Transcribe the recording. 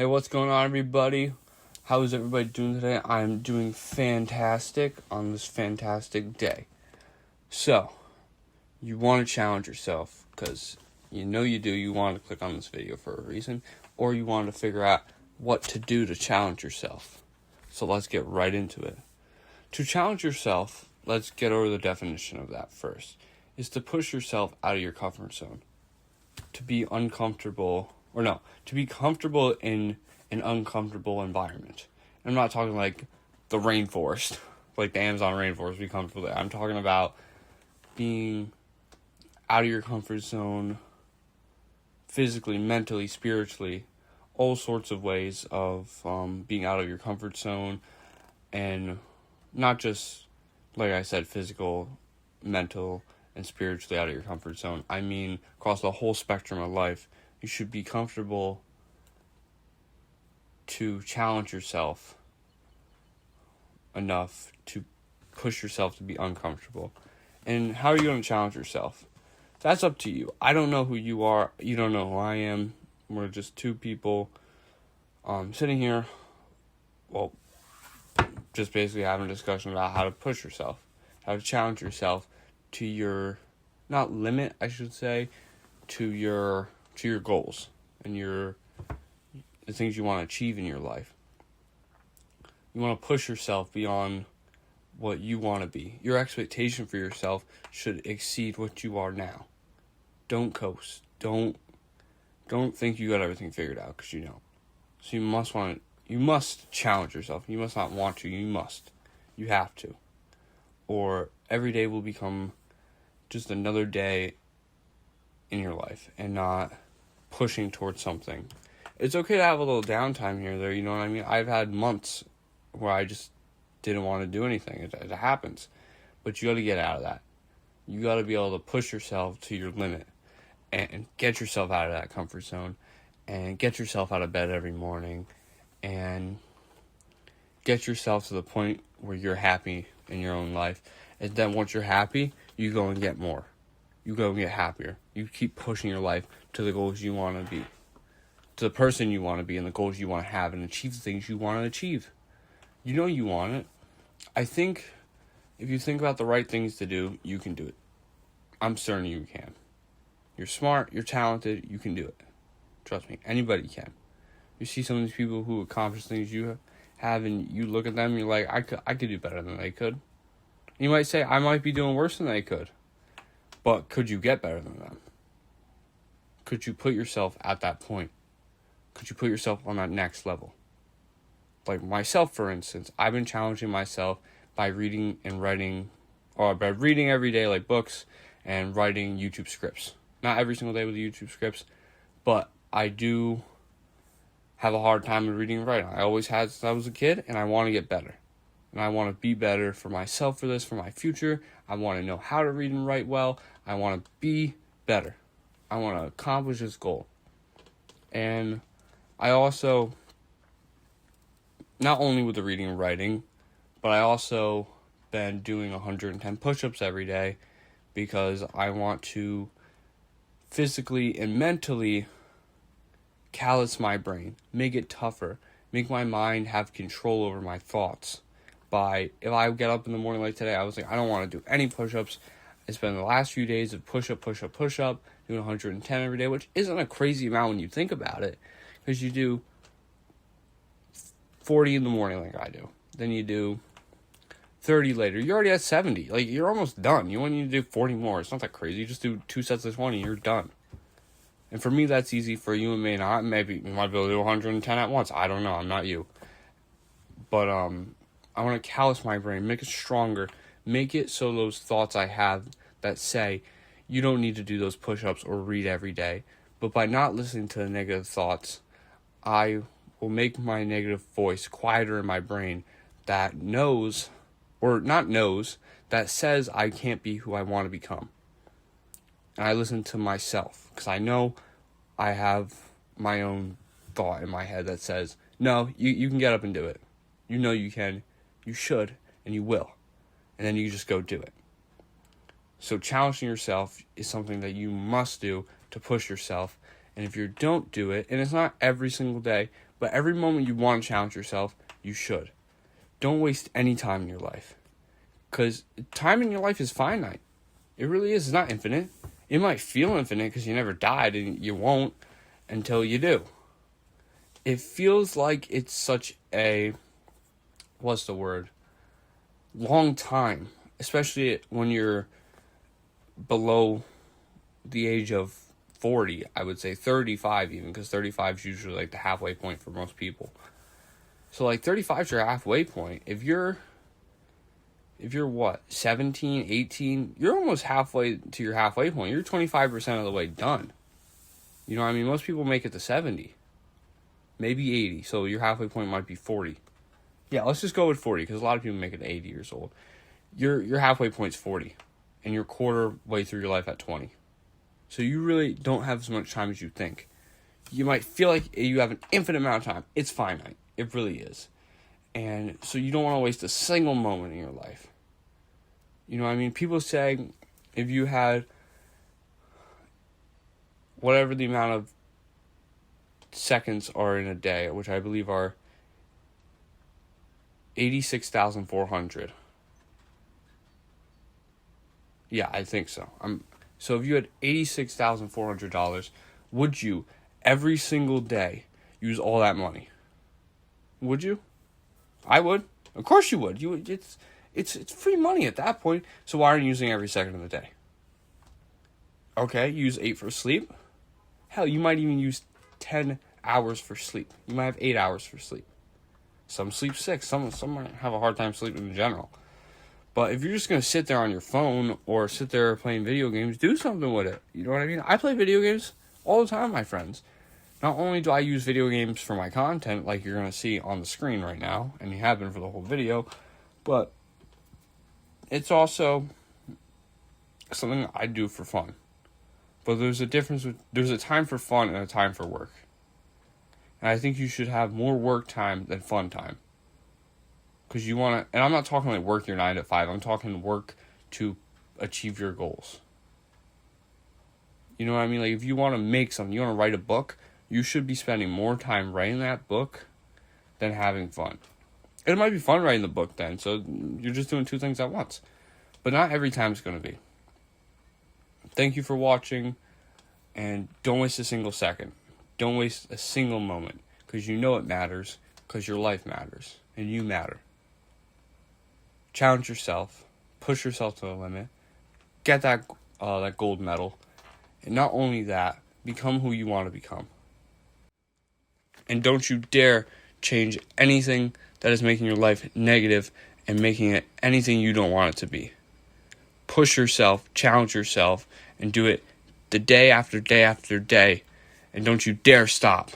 Hey, what's going on, everybody? How is everybody doing today? I'm doing fantastic on this fantastic day. So, you want to challenge yourself, because you know you do. You want to click on this video for a reason, or you want to figure out what to do to challenge yourself. So let's get right into it. To challenge yourself, let's get over the definition of that first, is to push yourself out of your comfort zone. To be uncomfortable, to be comfortable in an uncomfortable environment. I'm not talking like the rainforest, like the Amazon rainforest, be comfortable there. I'm talking about being out of your comfort zone, physically, mentally, spiritually, all sorts of ways of being out of your comfort zone, and not just, like I said, physical, mental, and spiritually out of your comfort zone. I mean, across the whole spectrum of life, you should be comfortable to challenge yourself enough to push yourself to be uncomfortable. And how are you going to challenge yourself? That's up to you. I don't know who you are. You don't know who I am. We're just two people sitting here, just basically having a discussion about how to push yourself, how to challenge yourself to your, not limit, I should say, to your goals and the things you want to achieve in your life. You want to push yourself beyond what you want to be. Your expectation for yourself should exceed what you are now. Don't coast. Don't think you got everything figured out, because you don't. So you must challenge yourself. You must not want to. You must. You have to. Or every day will become just another day in your life and not pushing towards something. It's okay to have a little downtime here or there, you know what I mean? I've had months where I just didn't want to do anything. It happens. But you got to get out of that. You got to be able to push yourself to your limit and get yourself out of that comfort zone and get yourself out of bed every morning and get yourself to the point where you're happy in your own life. And then once you're happy, you go and get more. You go and get happier. You keep pushing your life to the goals you want to be, to the person you want to be, and the goals you want to have, and achieve the things you want to achieve. You know you want it. I think if you think about the right things to do, you can do it. I'm certain you can. You're smart, you're talented, you can do it. Trust me, anybody can. You see some of these people who accomplish things you have, and you look at them, and you're like, I could do better than they could. You might say, I might be doing worse than they could. But could you get better than them? Could you put yourself at that point? Could you put yourself on that next level? Like myself, for instance, I've been challenging myself by reading and writing, or by reading every day, like books, and writing YouTube scripts. Not every single day with the YouTube scripts, but I do have a hard time with reading and writing. I always had since I was a kid, and I want to get better. And I want to be better for myself for this, for my future. I want to know how to read and write well. I want to be better. I want to accomplish this goal. And I also, not only with the reading and writing, but I also been doing 110 push-ups every day because I want to physically and mentally callous my brain, make it tougher, make my mind have control over my thoughts. If I get up in the morning like today, I was like, I don't want to do any push-ups. I spent the last few days of push-up, doing 110 every day, which isn't a crazy amount when you think about it, because you do 40 in the morning like I do. Then you do 30 later. You're already at 70. Like, you're almost done. You want to do 40 more. It's not that crazy. You just do 2 sets of 20, you're done. And for me, that's easy. For you, it may not. Maybe you might be able to do 110 at once. I don't know. I'm not you. But, I want to callous my brain, make it stronger, make it so those thoughts I have that say you don't need to do those push-ups or read every day. But by not listening to the negative thoughts, I will make my negative voice quieter in my brain that that says I can't be who I want to become. And I listen to myself, because I know I have my own thought in my head that says, no, you can get up and do it. You know you can. You should, and you will. And then you just go do it. So challenging yourself is something that you must do to push yourself And if you don't do it, and it's not every single day, but every moment you want to challenge yourself, you should. Don't waste any time in your life. Because time in your life is finite. It really is. It's not infinite. It might feel infinite because you never died, and you won't until you do. It feels like it's such a, long time. Especially when you're below the age of 40, I would say 35 even, because 35 is usually like the halfway point for most people. So like 35 is your halfway point. If you're 17, 18, you're almost halfway to your halfway point. You're 25% of the way done. You know what I mean? Most people make it to 70, maybe 80. So your halfway point might be 40. Yeah, let's just go with 40 because a lot of people make it to 80 years old. Your halfway point's 40, and you're quarter way through your life at 20. So you really don't have as much time as you think. You might feel like you have an infinite amount of time. It's finite. It really is. And so you don't want to waste a single moment in your life. You know what I mean? People say if you had whatever the amount of seconds are in a day, which I believe are 86,400. Yeah, I think so. So if you had $86,400, would you every single day use all that money? Would you? I would. Of course you would. You would. It's free money at that point. So why aren't you using every second of the day? Okay, use 8 for sleep. Hell, you might even use 10 hours for sleep. You might have 8 hours for sleep. Some sleep 6. Some might have a hard time sleeping in general. But if you're just going to sit there on your phone or sit there playing video games, do something with it. You know what I mean? I play video games all the time, my friends. Not only do I use video games for my content, like you're going to see on the screen right now, and you have been for the whole video, but it's also something I do for fun. But there's a difference. There's a time for fun and a time for work. And I think you should have more work time than fun time. Because you want to, and I'm not talking like work your 9 to 5, I'm talking work to achieve your goals. You know what I mean? Like if you want to make something, you want to write a book, you should be spending more time writing that book than having fun. It might be fun writing the book then, so you're just doing two things at once. But not every time it's going to be. Thank you for watching, and don't waste a single second. Don't waste a single moment, because you know it matters, because your life matters, and you matter. Challenge yourself, push yourself to the limit, get that gold medal, and not only that, become who you want to become. And don't you dare change anything that is making your life negative and making it anything you don't want it to be. Push yourself, challenge yourself, and do it the day after day after day, and don't you dare stop.